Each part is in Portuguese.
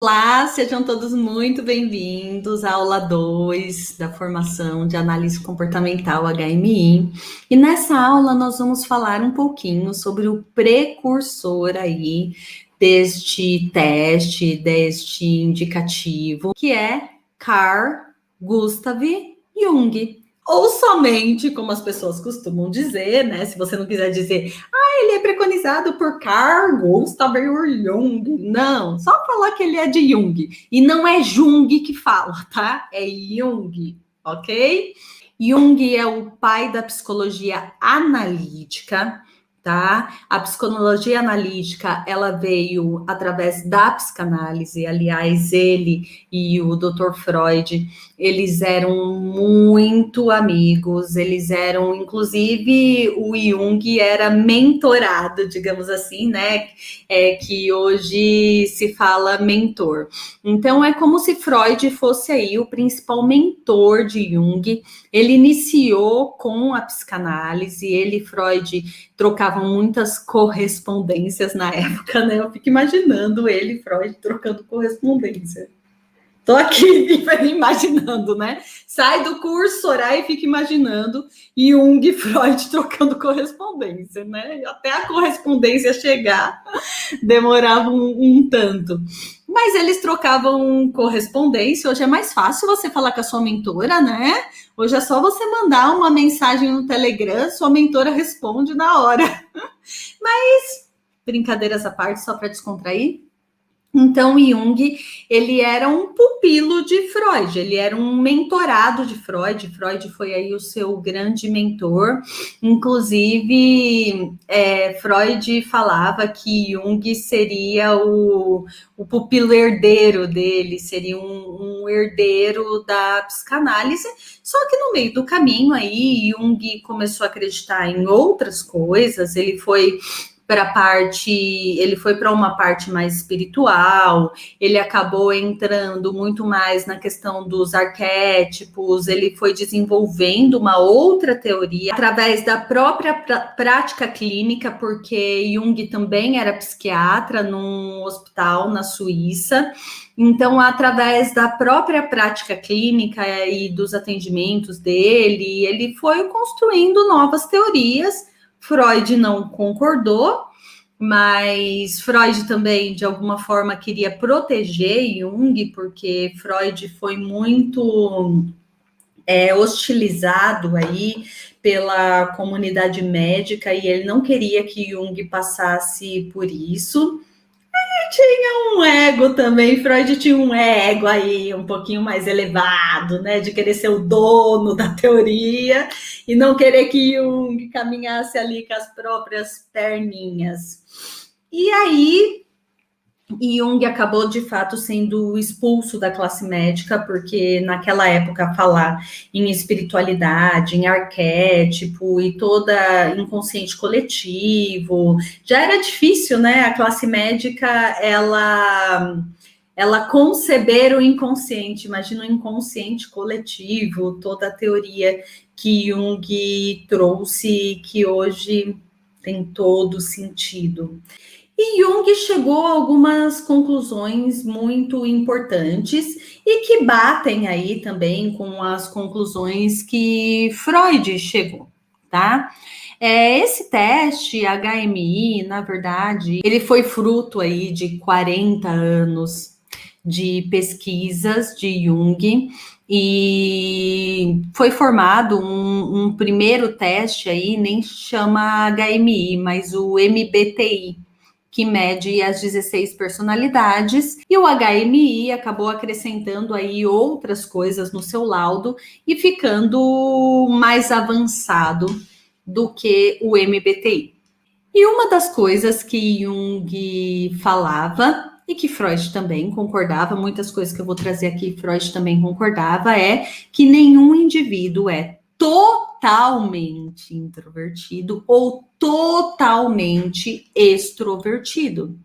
Olá, sejam todos muito bem-vindos à aula 2 da formação de análise comportamental HMI. E nessa aula nós vamos falar um pouquinho sobre o precursor aí deste teste, deste indicativo, que é Carl Gustav Jung. Ou somente, como as pessoas costumam dizer, né? Se você não quiser dizer ele é preconizado por Carl Gustav Jung. Não, só falar que ele é de Jung. E não é Jung que fala, tá? É Jung, ok? Jung é o pai da psicologia analítica, tá? A psicologia analítica, ela veio através da psicanálise. Aliás, ele e o Dr. Freud, eles eram muito amigos, eles eram, inclusive, o Jung era mentorado, digamos assim, né? Que hoje se fala mentor. Então, é como se Freud fosse aí o principal mentor de Jung. Ele iniciou com a psicanálise, ele e Freud trocavam muitas correspondências na época, né? Eu fico imaginando ele e Freud trocando correspondência. Tô aqui imaginando, né? Sai do curso, orar e fica imaginando Jung e Freud trocando correspondência, né? Até a correspondência chegar demorava um tanto. Mas eles trocavam correspondência. Hoje é mais fácil você falar com a sua mentora, né? Hoje é só você mandar uma mensagem no Telegram, sua mentora responde na hora. Mas, brincadeiras à parte, só para descontrair. Então, Jung, ele era um pupilo de Freud, ele era um mentorado de Freud. Freud foi aí o seu grande mentor. Inclusive, Freud falava que Jung seria o pupilo herdeiro dele, seria um herdeiro da psicanálise. Só que no meio do caminho aí, Jung começou a acreditar em outras coisas, ele foi para uma parte mais espiritual, ele acabou entrando muito mais na questão dos arquétipos, ele foi desenvolvendo uma outra teoria através da própria prática clínica, porque Jung também era psiquiatra num hospital na Suíça. Então, através da própria prática clínica e dos atendimentos dele, ele foi construindo novas teorias. Freud não concordou, mas Freud também, de alguma forma, queria proteger Jung, porque Freud foi muito hostilizado aí pela comunidade médica e ele não queria que Jung passasse por isso. Tinha um ego também, Freud tinha um ego aí um pouquinho mais elevado, né, de querer ser o dono da teoria e não querer que Jung caminhasse ali com as próprias perninhas. E aí, Jung acabou, de fato, sendo expulso da classe médica, porque naquela época falar em espiritualidade, em arquétipo e toda inconsciente coletivo, já era difícil, né? A classe médica, ela conceber o inconsciente, imagina o inconsciente coletivo, toda a teoria que Jung trouxe, que hoje tem todo sentido. E Jung chegou a algumas conclusões muito importantes e que batem aí também com as conclusões que Freud chegou, tá? Esse teste HMI, na verdade, ele foi fruto aí de 40 anos de pesquisas de Jung e foi formado um primeiro teste aí, nem chama HMI, mas o MBTI, que mede as 16 personalidades, e o HMI acabou acrescentando aí outras coisas no seu laudo e ficando mais avançado do que o MBTI. E uma das coisas que Jung falava, e que Freud também concordava, muitas coisas que eu vou trazer aqui, Freud também concordava, é que nenhum indivíduo é totalmente introvertido ou totalmente extrovertido.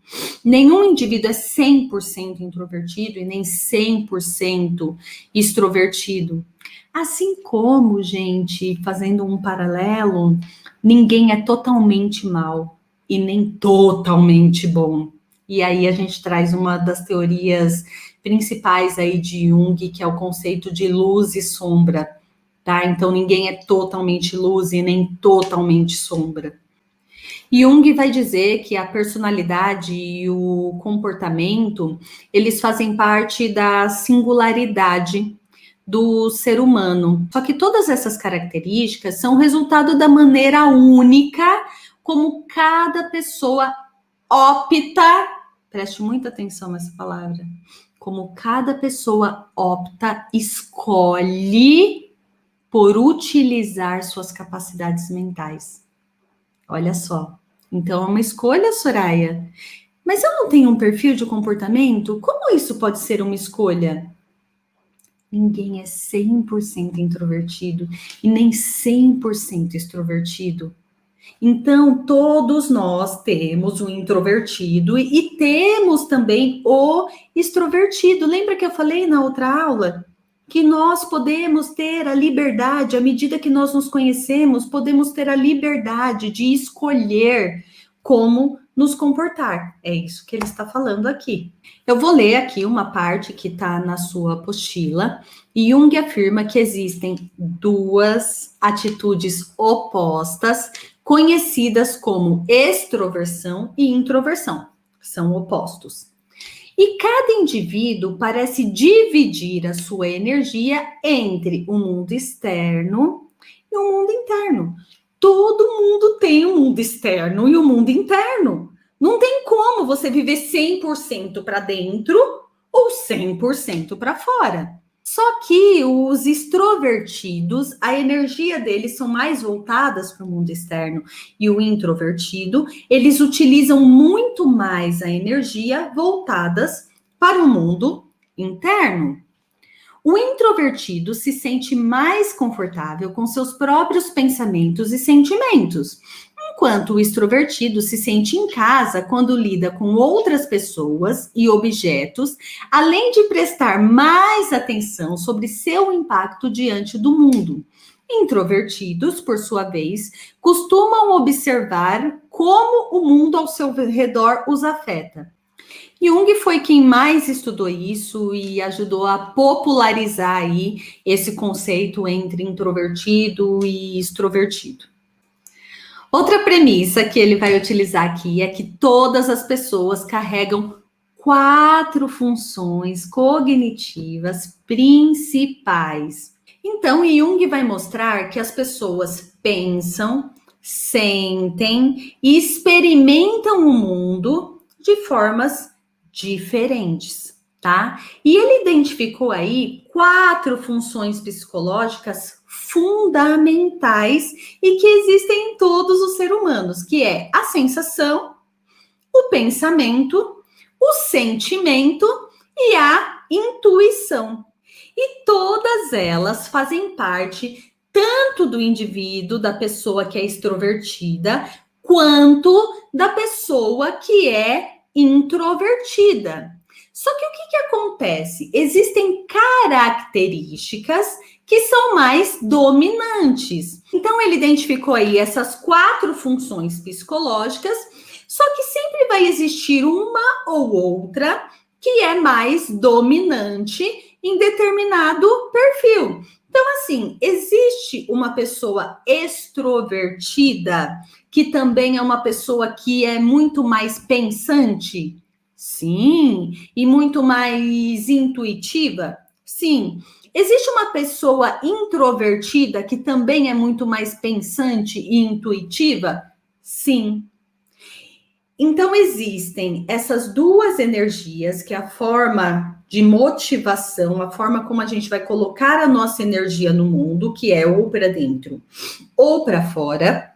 Nenhum indivíduo é 100% introvertido e nem 100% extrovertido. Assim como, gente, fazendo um paralelo, ninguém é totalmente mal e nem totalmente bom. E aí a gente traz uma das teorias principais aí de Jung, que é o conceito de luz e sombra, tá? Então ninguém é totalmente luz e nem totalmente sombra. Jung vai dizer que a personalidade e o comportamento, eles fazem parte da singularidade do ser humano. Só que todas essas características são resultado da maneira única como cada pessoa opta, preste muita atenção nessa palavra, como cada pessoa opta, escolhe por utilizar suas capacidades mentais. Olha só. Então é uma escolha, Soraya. Mas eu não tenho um perfil de comportamento? Como isso pode ser uma escolha? Ninguém é 100% introvertido e nem 100% extrovertido. Então, todos nós temos o introvertido e temos também o extrovertido. Lembra que eu falei na outra aula? Que nós podemos ter a liberdade, à medida que nós nos conhecemos, podemos ter a liberdade de escolher como nos comportar. É isso que ele está falando aqui. Eu vou ler aqui uma parte que está na sua apostila. E Jung afirma que existem duas atitudes opostas, conhecidas como extroversão e introversão. São opostos. E cada indivíduo parece dividir a sua energia entre o mundo externo e o mundo interno. Todo mundo tem um mundo externo e um mundo interno. Não tem como você viver 100% para dentro ou 100% para fora. Só que os extrovertidos, a energia deles são mais voltadas para o mundo externo, e o introvertido, eles utilizam muito mais a energia voltadas para o mundo interno. O introvertido se sente mais confortável com seus próprios pensamentos e sentimentos, enquanto o extrovertido se sente em casa quando lida com outras pessoas e objetos, além de prestar mais atenção sobre seu impacto diante do mundo. Introvertidos, por sua vez, costumam observar como o mundo ao seu redor os afeta. Jung foi quem mais estudou isso e ajudou a popularizar aí esse conceito entre introvertido e extrovertido. Outra premissa que ele vai utilizar aqui é que todas as pessoas carregam 4 funções cognitivas principais. Então, Jung vai mostrar que as pessoas pensam, sentem e experimentam o mundo de formas diferentes, tá? E ele identificou aí 4 funções psicológicas fundamentais e que existem em todos os seres humanos, que é a sensação, o pensamento, o sentimento e a intuição. E todas elas fazem parte tanto do indivíduo, da pessoa que é extrovertida, quanto da pessoa que é introvertida. Só que o que acontece? Existem características que são mais dominantes. Então, ele identificou aí essas 4 funções psicológicas, só que sempre vai existir uma ou outra que é mais dominante em determinado perfil. Então, assim, existe uma pessoa extrovertida que também é uma pessoa que é muito mais pensante? Sim. E muito mais intuitiva? Sim. Existe uma pessoa introvertida que também é muito mais pensante e intuitiva? Sim. Então, existem essas duas energias, que é a forma de motivação, a forma como a gente vai colocar a nossa energia no mundo, que é ou para dentro ou para fora.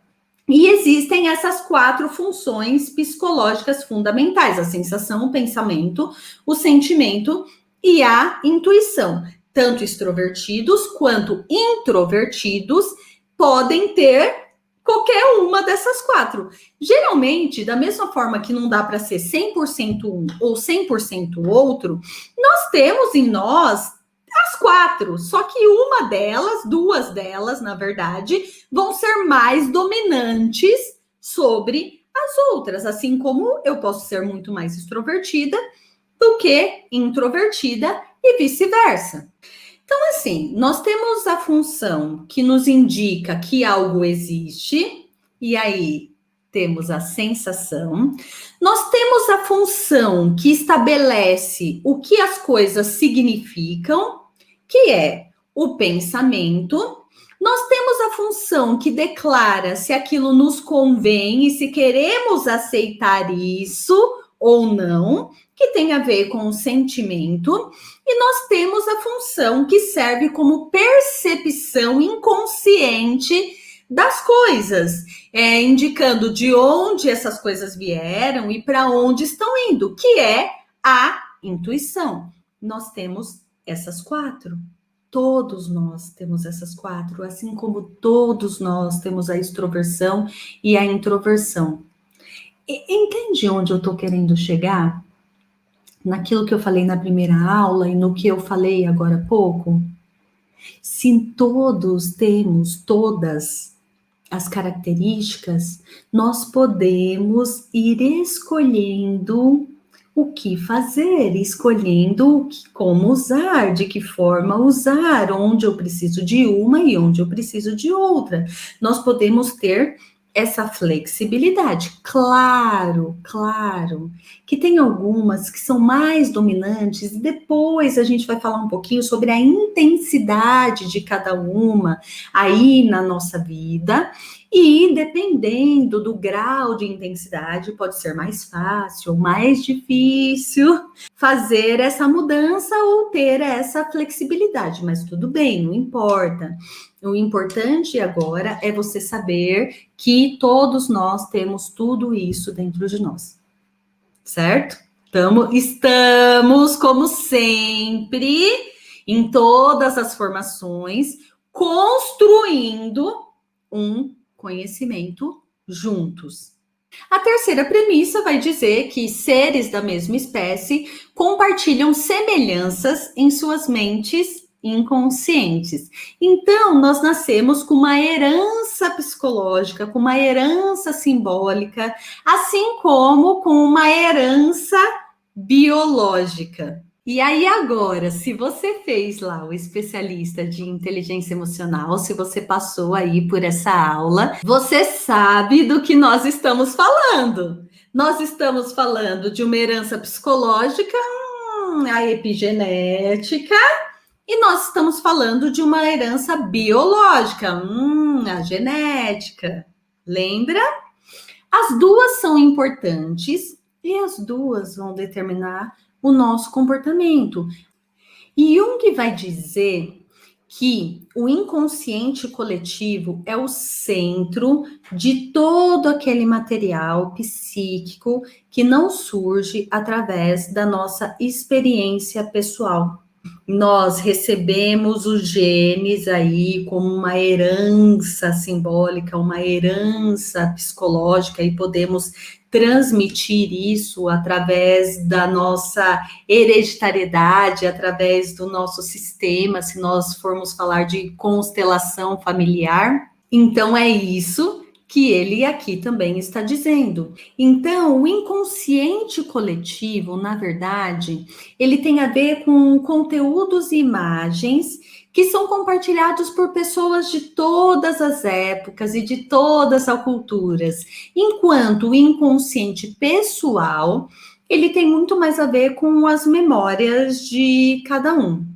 E existem essas 4 funções psicológicas fundamentais: a sensação, o pensamento, o sentimento e a intuição. Tanto extrovertidos quanto introvertidos podem ter qualquer uma dessas 4. Geralmente, da mesma forma que não dá para ser 100% um ou 100% outro, nós temos em nós as 4, só que uma delas, 2 delas, na verdade, vão ser mais dominantes sobre as outras, assim como eu posso ser muito mais extrovertida do que introvertida e vice-versa. Então, assim, nós temos a função que nos indica que algo existe, e aí temos a sensação. Nós temos a função que estabelece o que as coisas significam, que é o pensamento. Nós temos a função que declara se aquilo nos convém e se queremos aceitar isso ou não, que tem a ver com o sentimento. E nós temos a função que serve como percepção inconsciente das coisas, indicando de onde essas coisas vieram e para onde estão indo, que é a intuição. Nós temos essas quatro. Todos nós temos essas quatro, assim como todos nós temos a extroversão e a introversão. Entende onde eu estou querendo chegar? Naquilo que eu falei na primeira aula e no que eu falei agora há pouco? Se todos temos todas as características, nós podemos ir escolhendo o que fazer, escolhendo como usar, de que forma usar, onde eu preciso de uma e onde eu preciso de outra. Nós podemos ter essa flexibilidade. Claro, claro, que tem algumas que são mais dominantes, e depois a gente vai falar um pouquinho sobre a intensidade de cada uma aí na nossa vida. E dependendo do grau de intensidade, pode ser mais fácil ou mais difícil fazer essa mudança ou ter essa flexibilidade, mas tudo bem, não importa. O importante agora é você saber que todos nós temos tudo isso dentro de nós, certo? Estamos como sempre, em todas as formações, construindo um conhecimento juntos. A terceira premissa vai dizer que seres da mesma espécie compartilham semelhanças em suas mentes inconscientes. Então, nós nascemos com uma herança psicológica, com uma herança simbólica, assim como com uma herança biológica. E aí agora, se você fez lá o especialista de inteligência emocional, se você passou aí por essa aula, você sabe do que nós estamos falando. Nós estamos falando de uma herança psicológica, a epigenética, e nós estamos falando de uma herança biológica, a genética. Lembra? As duas são importantes e as duas vão determinar o nosso comportamento. E Jung vai dizer que o inconsciente coletivo é o centro de todo aquele material psíquico que não surge através da nossa experiência pessoal. Nós recebemos os genes aí como uma herança simbólica, uma herança psicológica, e podemos transmitir isso através da nossa hereditariedade, através do nosso sistema, se nós formos falar de constelação familiar. Então, é isso que ele aqui também está dizendo. Então, o inconsciente coletivo, na verdade, ele tem a ver com conteúdos e imagens que são compartilhados por pessoas de todas as épocas e de todas as culturas, enquanto o inconsciente pessoal, ele tem muito mais a ver com as memórias de cada um.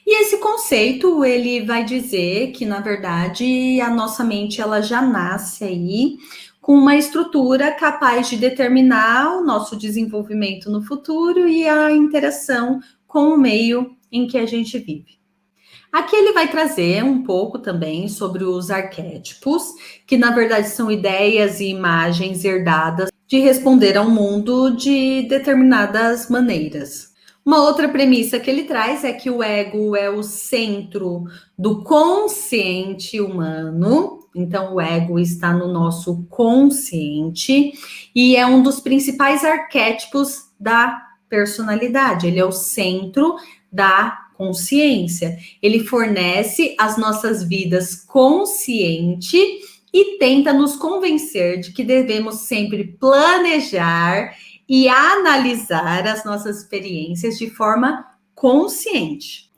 E esse conceito, ele vai dizer que, na verdade, a nossa mente, ela já nasce aí com uma estrutura capaz de determinar o nosso desenvolvimento no futuro e a interação com o meio em que a gente vive. Aqui ele vai trazer um pouco também sobre os arquétipos, que na verdade são ideias e imagens herdadas de responder ao mundo de determinadas maneiras. Uma outra premissa que ele traz é que o ego é o centro do consciente humano. Então, o ego está no nosso consciente e é um dos principais arquétipos da personalidade. Ele é o centro da consciência. Ele fornece as nossas vidas consciente e tenta nos convencer de que devemos sempre planejar e analisar as nossas experiências de forma consciente.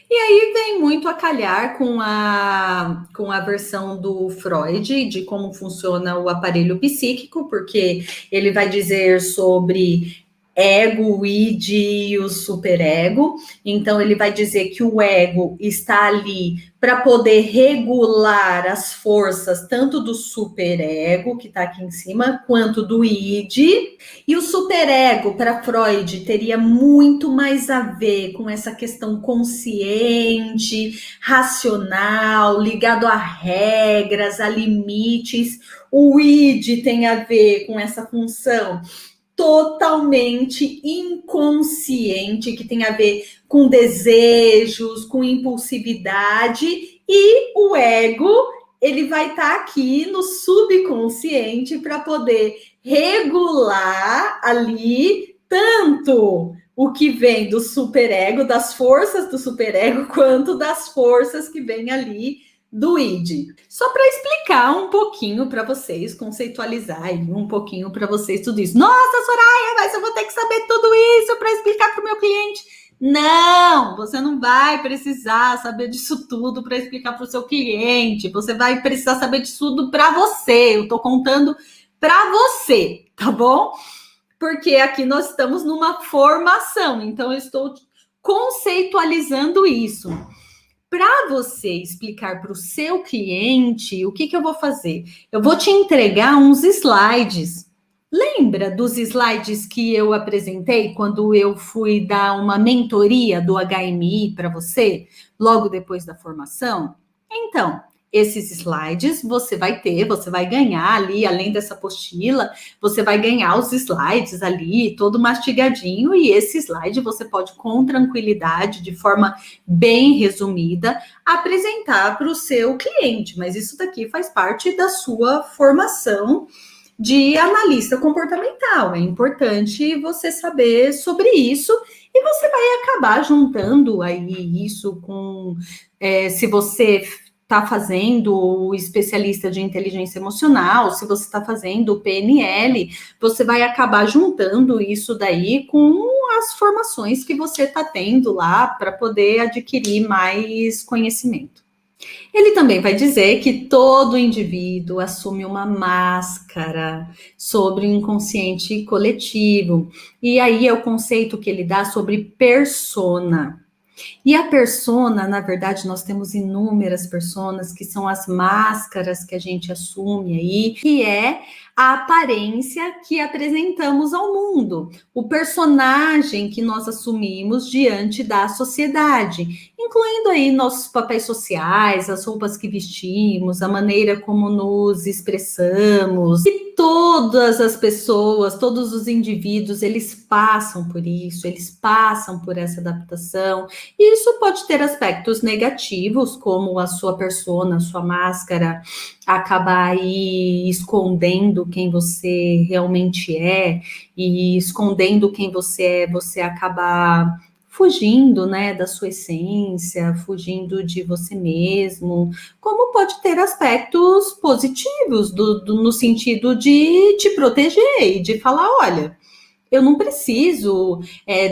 E aí vem muito a calhar com a versão do Freud de como funciona o aparelho psíquico, porque ele vai dizer sobre ego, o id e o superego. Então, ele vai dizer que o ego está ali para poder regular as forças tanto do superego, que está aqui em cima, quanto do id. E o superego, para Freud, teria muito mais a ver com essa questão consciente, racional, ligado a regras, a limites. O id tem a ver com essa função totalmente inconsciente, que tem a ver com desejos, com impulsividade, e o ego, ele vai estar aqui no subconsciente para poder regular ali tanto o que vem do superego, das forças do superego, quanto das forças que vem ali do id. Só para explicar um pouquinho para vocês, conceitualizar um pouquinho para vocês tudo isso. Nossa, Soraya, mas eu vou ter que saber tudo isso para explicar para o meu cliente. Não, você não vai precisar saber disso tudo para explicar para o seu cliente. Você vai precisar saber disso tudo para você. Eu estou contando para você, tá bom? Porque aqui nós estamos numa formação, então eu estou conceitualizando isso. Para você explicar para o seu cliente, o que eu vou fazer? Eu vou te entregar uns slides. Lembra dos slides que eu apresentei quando eu fui dar uma mentoria do HMI para você, logo depois da formação? Então, esses slides você vai ter, você vai ganhar ali, além dessa apostila, você vai ganhar os slides ali, todo mastigadinho, e esse slide você pode, com tranquilidade, de forma bem resumida, apresentar para o seu cliente. Mas isso daqui faz parte da sua formação de analista comportamental. É importante você saber sobre isso e você vai acabar juntando aí isso com, se você está fazendo o especialista de inteligência emocional, se você está fazendo o PNL, você vai acabar juntando isso daí com as formações que você está tendo lá para poder adquirir mais conhecimento. Ele também vai dizer que todo indivíduo assume uma máscara sobre o inconsciente coletivo. E aí é o conceito que ele dá sobre persona. E a persona, na verdade, nós temos inúmeras personas que são as máscaras que a gente assume aí, que é a aparência que apresentamos ao mundo, o personagem que nós assumimos diante da sociedade, incluindo aí nossos papéis sociais, as roupas que vestimos, a maneira como nos expressamos. E todas as pessoas, todos os indivíduos, eles passam por isso, eles passam por essa adaptação. E isso pode ter aspectos negativos, como a sua persona, a sua máscara, acabar aí escondendo quem você realmente é, e escondendo quem você acabar fugindo, né, da sua essência, fugindo de você mesmo, como pode ter aspectos positivos no sentido de te proteger e de falar, olha, eu não preciso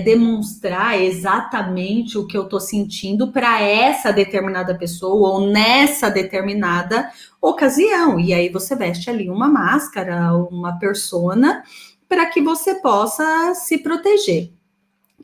demonstrar exatamente o que eu estou sentindo para essa determinada pessoa ou nessa determinada ocasião. E aí você veste ali uma máscara, uma persona, para que você possa se proteger.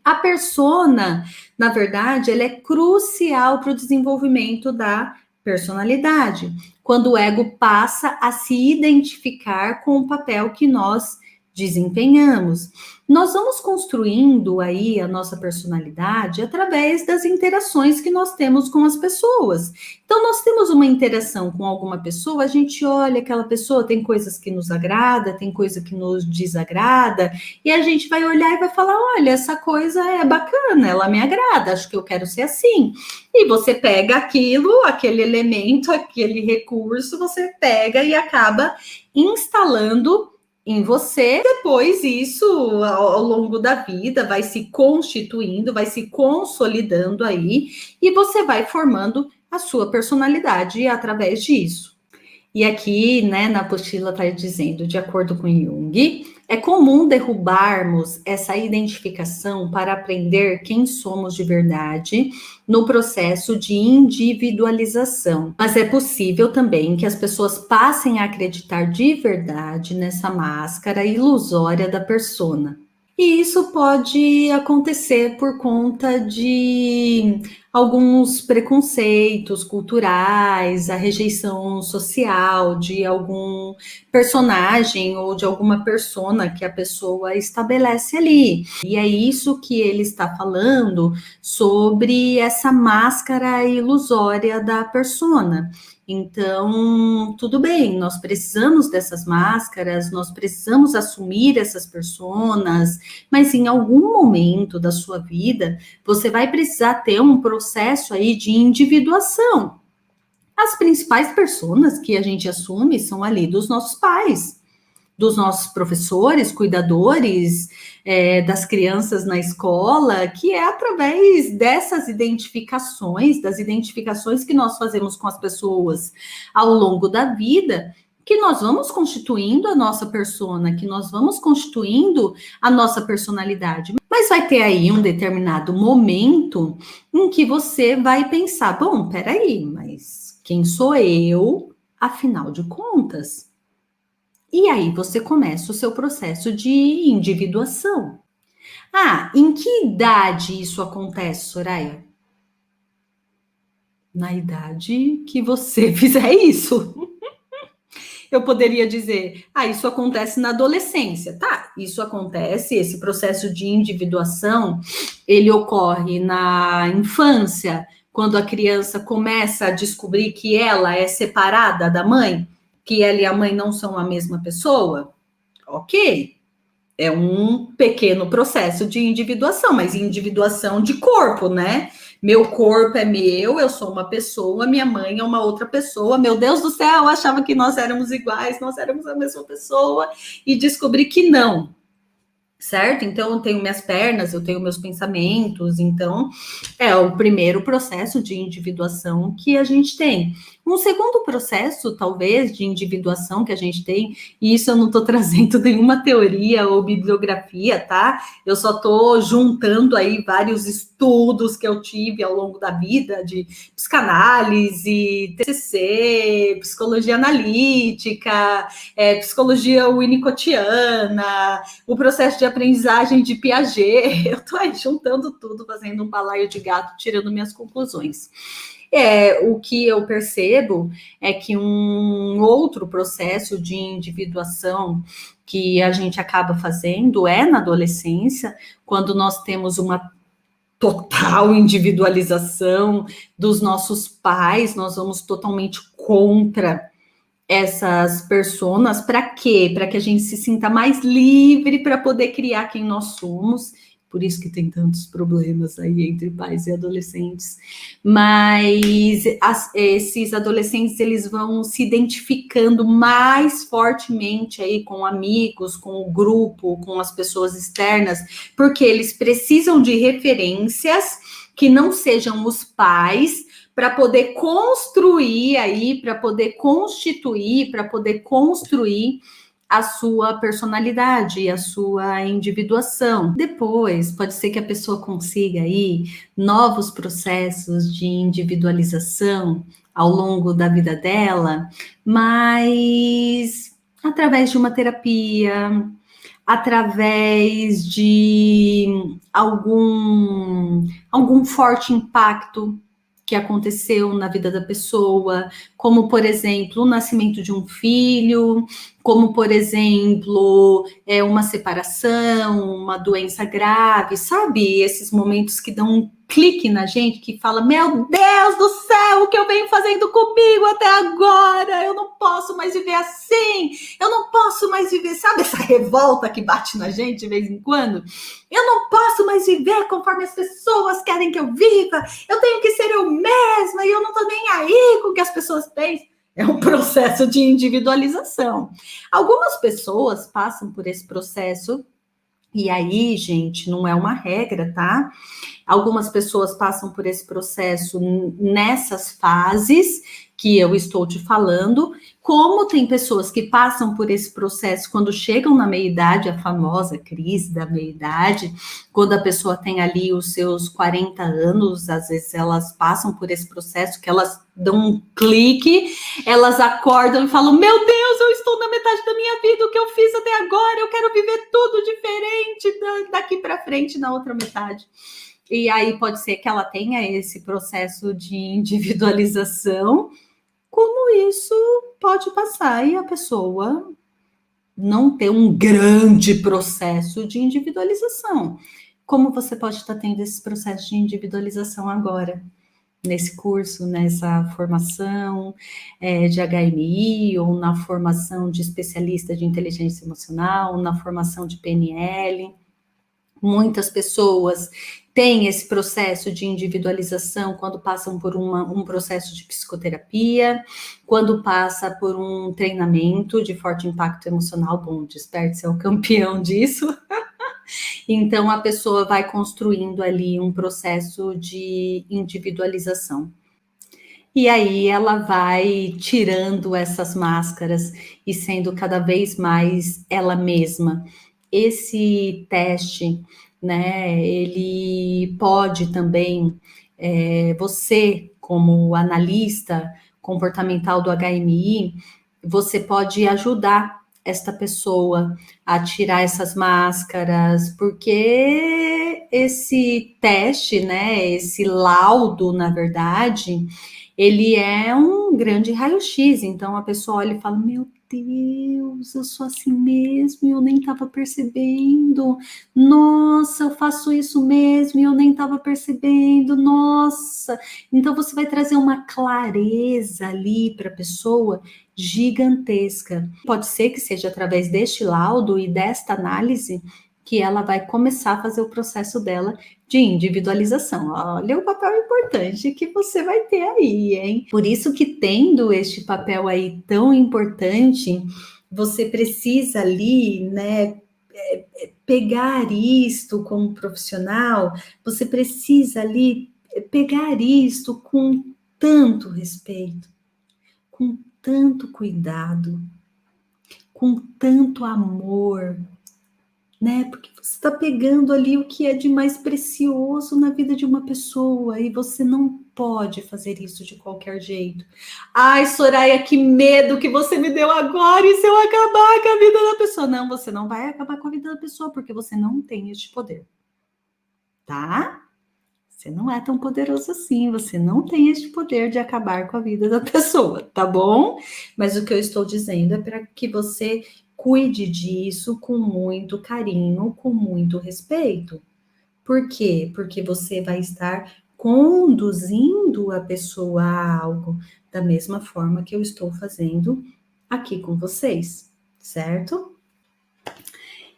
A persona, na verdade, ela é crucial para o desenvolvimento da personalidade, quando o ego passa a se identificar com o papel que nós desempenhamos. Nós vamos construindo aí a nossa personalidade através das interações que nós temos com as pessoas. Então, nós temos uma interação com alguma pessoa, a gente olha aquela pessoa, tem coisas que nos agrada, tem coisa que nos desagrada, e a gente vai olhar e vai falar, olha, essa coisa é bacana, ela me agrada, acho que eu quero ser assim. E você pega aquilo, aquele elemento, aquele recurso, você pega e acaba instalando em você. Depois isso, ao longo da vida, vai se constituindo, vai se consolidando aí, e você vai formando a sua personalidade através disso. E aqui, né, na apostila está dizendo, de acordo com Jung, é comum derrubarmos essa identificação para aprender quem somos de verdade no processo de individualização. Mas é possível também que as pessoas passem a acreditar de verdade nessa máscara ilusória da persona. E isso pode acontecer por conta de alguns preconceitos culturais, a rejeição social de algum personagem ou de alguma persona que a pessoa estabelece ali. E é isso que ele está falando sobre essa máscara ilusória da persona. Então, tudo bem, nós precisamos dessas máscaras, nós precisamos assumir essas personas, mas em algum momento da sua vida, você vai precisar ter um processo aí de individuação. As principais personas que a gente assume são ali dos nossos pais, dos nossos professores, cuidadores, das crianças na escola, que é através dessas identificações, das identificações que nós fazemos com as pessoas ao longo da vida, que nós vamos constituindo a nossa persona, que nós vamos constituindo a nossa personalidade. Mas vai ter aí um determinado momento em que você vai pensar, bom, peraí, mas quem sou eu, afinal de contas? E aí você começa o seu processo de individuação. Ah, em que idade isso acontece, Soraya? Na idade que você fizer isso. Eu poderia dizer, isso acontece na adolescência. Tá, isso acontece, esse processo de individuação, ele ocorre na infância, quando a criança começa a descobrir que ela é separada da mãe, que ela e a mãe não são a mesma pessoa. Ok, é um pequeno processo de individuação, mas individuação de corpo, né? Meu corpo é meu, eu sou uma pessoa, minha mãe é uma outra pessoa. Meu Deus do céu, eu achava que nós éramos iguais, nós éramos a mesma pessoa e descobri que não. Certo? Então, eu tenho minhas pernas, eu tenho meus pensamentos, então é o primeiro processo de individuação que a gente tem. Um segundo processo, talvez, de individuação que a gente tem, e isso eu não estou trazendo nenhuma teoria ou bibliografia, tá? Eu só estou juntando aí vários estudos que eu tive ao longo da vida, de psicanálise, TCC, psicologia analítica, psicologia winnicottiana, o processo de aprendizagem de Piaget. Eu estou aí juntando tudo, fazendo um balaio de gato, tirando minhas conclusões. O que eu percebo é que um outro processo de individuação que a gente acaba fazendo é na adolescência, quando nós temos uma total individualização dos nossos pais, nós vamos totalmente contra essas personas. Para quê? Para que a gente se sinta mais livre para poder criar quem nós somos. Por isso que tem tantos problemas aí entre pais e adolescentes. Mas esses adolescentes, eles vão se identificando mais fortemente aí com amigos, com o grupo, com as pessoas externas, porque eles precisam de referências que não sejam os pais, para poder construir aí, para poder constituir, para poder construir a sua personalidade, a sua individuação. Depois, pode ser que a pessoa consiga aí novos processos de individualização ao longo da vida dela, mas através de uma terapia, através de algum forte impacto que aconteceu na vida da pessoa, como, por exemplo, o nascimento de um filho, como, por exemplo, uma separação, uma doença grave, sabe? Esses momentos que dão um clique na gente, que fala, meu Deus do céu, o que eu venho fazendo comigo até agora? Eu não posso mais viver assim, eu não posso mais viver, sabe essa revolta que bate na gente de vez em quando? Eu não posso mais viver conforme as pessoas querem que eu viva, eu tenho que ser eu mesma e eu não tô nem aí com o que as pessoas pensam. É um processo de individualização. Algumas pessoas passam por esse processo, e aí, gente, não é uma regra, tá? Algumas pessoas passam por esse processo nessas fases que eu estou te falando, como tem pessoas que passam por esse processo quando chegam na meia-idade, a famosa crise da meia-idade, quando a pessoa tem ali os seus 40 anos, às vezes elas passam por esse processo que elas dão um clique, elas acordam e falam, meu Deus, eu estou na metade da minha vida, o que eu fiz até agora, eu quero viver tudo diferente daqui para frente na outra metade. E aí pode ser que ela tenha esse processo de individualização, como isso pode passar e a pessoa não ter um grande processo de individualização. Como você pode estar tendo esse processo de individualização agora, nesse curso, nessa formação de HMI, ou na formação de especialista de inteligência emocional, na formação de PNL. Muitas pessoas têm esse processo de individualização quando passam por um processo de psicoterapia, quando passa por um treinamento de forte impacto emocional. Bom, Desperte-se é o campeão disso. Então, a pessoa vai construindo ali um processo de individualização. E aí ela vai tirando essas máscaras e sendo cada vez mais ela mesma. Esse teste, né, ele pode também, você, como analista comportamental do HMI, você pode ajudar esta pessoa a tirar essas máscaras, porque esse teste, né, esse laudo, na verdade, ele é um grande raio-x, então a pessoa olha e fala, meu Deus, eu sou assim mesmo e eu nem estava percebendo, nossa, eu faço isso mesmo e eu nem estava percebendo, nossa. Então você vai trazer uma clareza ali para a pessoa gigantesca. Pode ser que seja através deste laudo e desta análise que ela vai começar a fazer o processo dela de individualização. Olha o papel importante que você vai ter aí, hein? Por isso que tendo este papel aí tão importante, você precisa ali, né, pegar isto como profissional, você precisa ali pegar isto com tanto respeito, com tanto cuidado, com tanto amor, né? Porque você está pegando ali o que é de mais precioso na vida de uma pessoa e você não pode fazer isso de qualquer jeito. Ai, Soraya, que medo que você me deu agora, e se eu acabar com a vida da pessoa? Não, você não vai acabar com a vida da pessoa, porque você não tem este poder, tá? Você não é tão poderoso assim, você não tem este poder de acabar com a vida da pessoa, tá bom? Mas o que eu estou dizendo é para que você cuide disso com muito carinho, com muito respeito. Por quê? Porque você vai estar conduzindo a pessoa a algo da mesma forma que eu estou fazendo aqui com vocês, certo?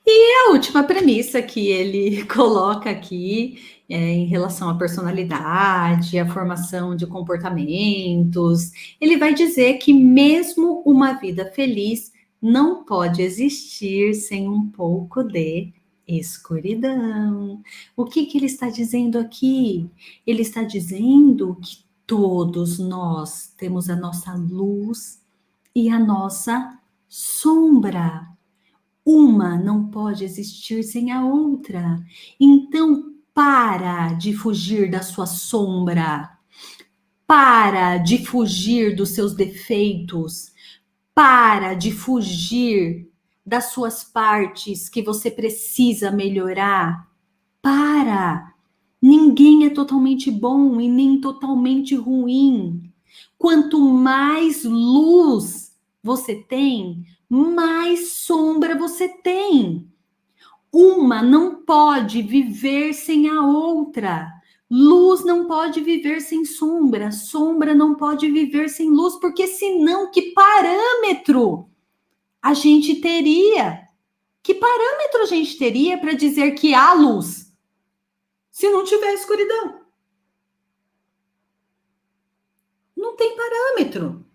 E a última premissa que ele coloca aqui em relação à personalidade, à formação de comportamentos, ele vai dizer que mesmo uma vida feliz não pode existir sem um pouco de escuridão. O que ele está dizendo aqui? Ele está dizendo que todos nós temos a nossa luz e a nossa sombra. Uma não pode existir sem a outra. Então, para de fugir da sua sombra. Para de fugir dos seus defeitos. Para de fugir das suas partes que você precisa melhorar. Para. Ninguém é totalmente bom e nem totalmente ruim. Quanto mais luz você tem, mais sombra você tem. Uma não pode viver sem a outra. Luz não pode viver sem sombra. Sombra não pode viver sem luz, porque senão que parâmetro a gente teria? Que parâmetro a gente teria para dizer que há luz se não tiver escuridão? Não tem parâmetro.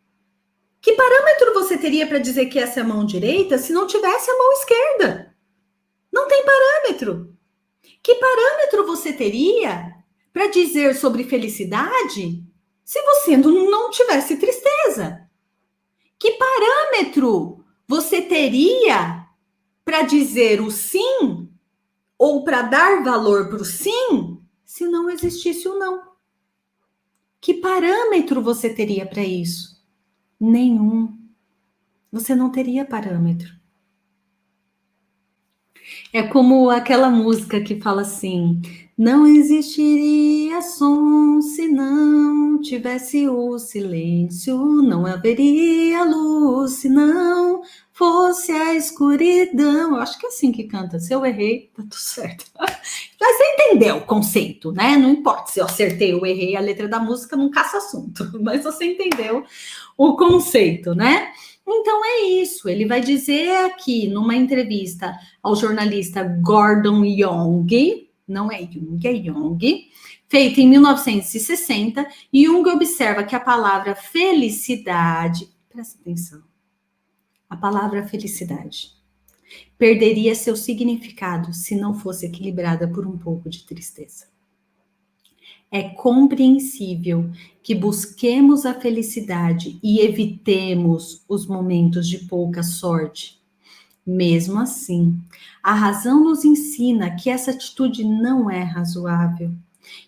Que parâmetro você teria para dizer que essa é a mão direita se não tivesse a mão esquerda? Não tem parâmetro. Que parâmetro você teria para dizer sobre felicidade se você não tivesse tristeza? Que parâmetro você teria para dizer o sim ou para dar valor para o sim se não existisse o não? Que parâmetro você teria para isso? Nenhum. Você não teria parâmetro. É como aquela música que fala assim: não existiria som se não tivesse o silêncio, não haveria luz se não fosse a escuridão. Eu acho que é assim que canta. Se eu errei, tá tudo certo. Mas você entendeu o conceito, né? Não importa se eu acertei ou errei a letra da música, não caça assunto. Mas você entendeu o conceito, né? Então é isso. Ele vai dizer aqui numa entrevista ao jornalista Gordon Young, não é Jung, é Young, feita em 1960, e Jung observa que a palavra felicidade, presta atenção, a palavra felicidade perderia seu significado se não fosse equilibrada por um pouco de tristeza. É compreensível que busquemos a felicidade e evitemos os momentos de pouca sorte. Mesmo assim, a razão nos ensina que essa atitude não é razoável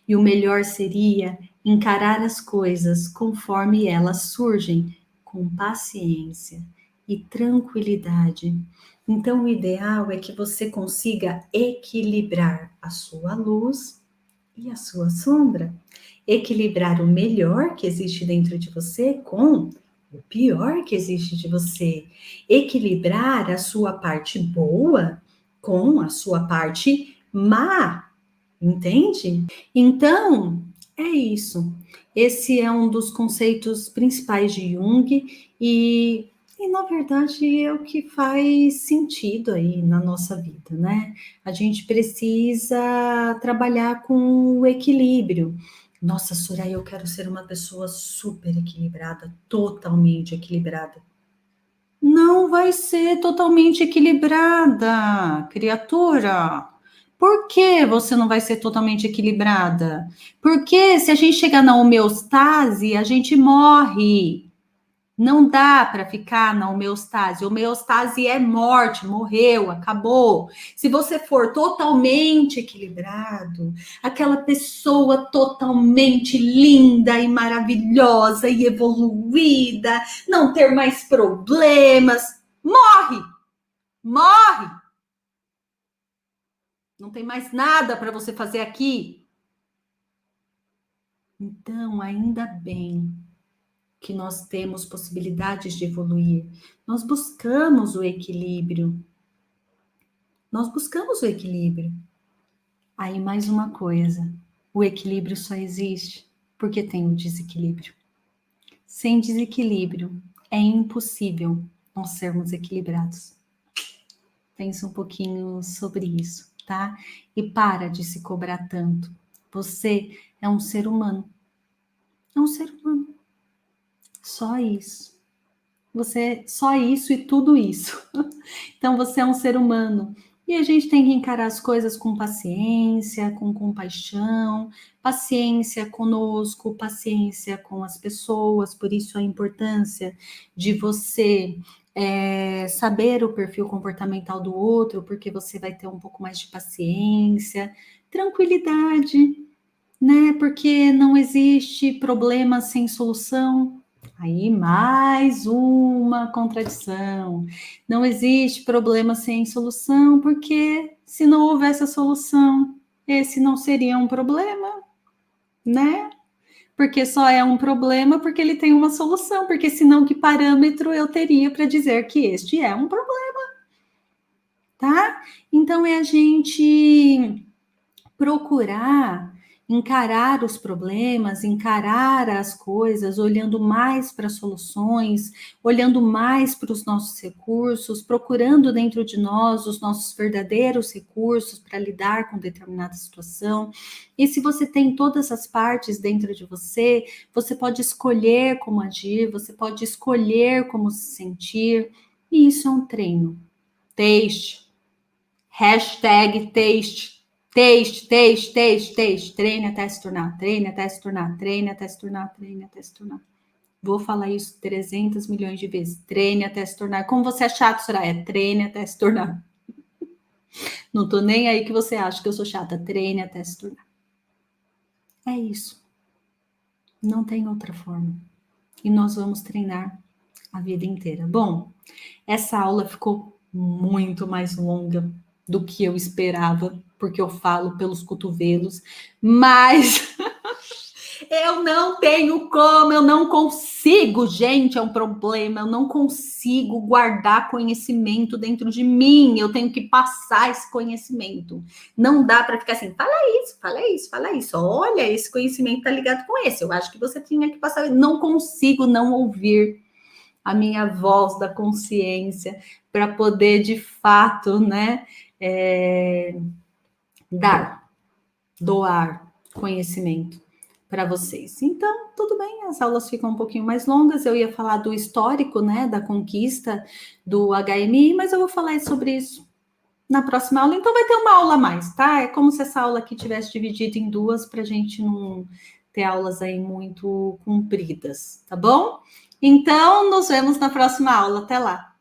e o melhor seria encarar as coisas conforme elas surgem, com paciência e tranquilidade. Então, o ideal é que você consiga equilibrar a sua luz e a sua sombra. Equilibrar o melhor que existe dentro de você com o pior que existe de você. Equilibrar a sua parte boa com a sua parte má. Entende? Então, é isso. Esse é um dos conceitos principais de Jung e na verdade é o que faz sentido aí na nossa vida, né? A gente precisa trabalhar com o equilíbrio. Nossa, Soraya, eu quero ser uma pessoa super equilibrada, totalmente equilibrada. Não vai ser totalmente equilibrada, criatura. Por que você não vai ser totalmente equilibrada? Porque se a gente chegar na homeostase, a gente morre. Não dá para ficar na homeostase. Homeostase é morte, morreu, acabou. Se você for totalmente equilibrado, aquela pessoa totalmente linda e maravilhosa e evoluída, não ter mais problemas, morre, morre. Não tem mais nada para você fazer aqui. Então, ainda bem que nós temos possibilidades de evoluir. Nós buscamos o equilíbrio. Nós buscamos o equilíbrio. Aí, mais uma coisa: o equilíbrio só existe porque tem o desequilíbrio. Sem desequilíbrio, é impossível nós sermos equilibrados. Pensa um pouquinho sobre isso, tá? E para de se cobrar tanto. Você é um ser humano. É um ser humano. Só isso. Você, só isso e tudo isso. Então você é um ser humano. E a gente tem que encarar as coisas com paciência, com compaixão, paciência conosco, paciência com as pessoas. Por isso a importância de você saber o perfil comportamental do outro, porque você vai ter um pouco mais de paciência, tranquilidade, né? Porque não existe problema sem solução. Aí, mais uma contradição. Não existe problema sem solução, porque se não houvesse a solução, esse não seria um problema, né? Porque só é um problema porque ele tem uma solução, porque senão que parâmetro eu teria para dizer que este é um problema, tá? Então é a gente procurar encarar os problemas, encarar as coisas, olhando mais para soluções, olhando mais para os nossos recursos, procurando dentro de nós os nossos verdadeiros recursos para lidar com determinada situação. E se você tem todas as partes dentro de você, você pode escolher como agir, você pode escolher como se sentir, e isso é um treino. Taste. Hashtag taste. Teste, teste, teste, teste. Treine até se tornar, treine até se tornar, treine até se tornar, treine até se tornar. Vou falar isso 300 milhões de vezes. Treine até se tornar. Como você é chato, Soraya? Treine até se tornar. Não tô nem aí que você acha que eu sou chata. Treine até se tornar. É isso. Não tem outra forma. E nós vamos treinar a vida inteira. Bom, essa aula ficou muito mais longa do que eu esperava, porque eu falo pelos cotovelos, mas eu não tenho como, eu não consigo, gente, é um problema, eu não consigo guardar conhecimento dentro de mim, eu tenho que passar esse conhecimento. Não dá para ficar assim, fala isso, fala isso, fala isso. Olha, esse conhecimento tá ligado com esse. Eu acho que você tinha que passar. Não consigo não ouvir a minha voz da consciência para poder, de fato, né, doar conhecimento para vocês. Então, tudo bem, as aulas ficam um pouquinho mais longas. Eu ia falar do histórico, né, da conquista do HMI, mas eu vou falar sobre isso na próxima aula. Então, vai ter uma aula a mais, tá? É como se essa aula aqui tivesse dividido em duas para a gente não ter aulas aí muito compridas, tá bom? Então, nos vemos na próxima aula. Até lá!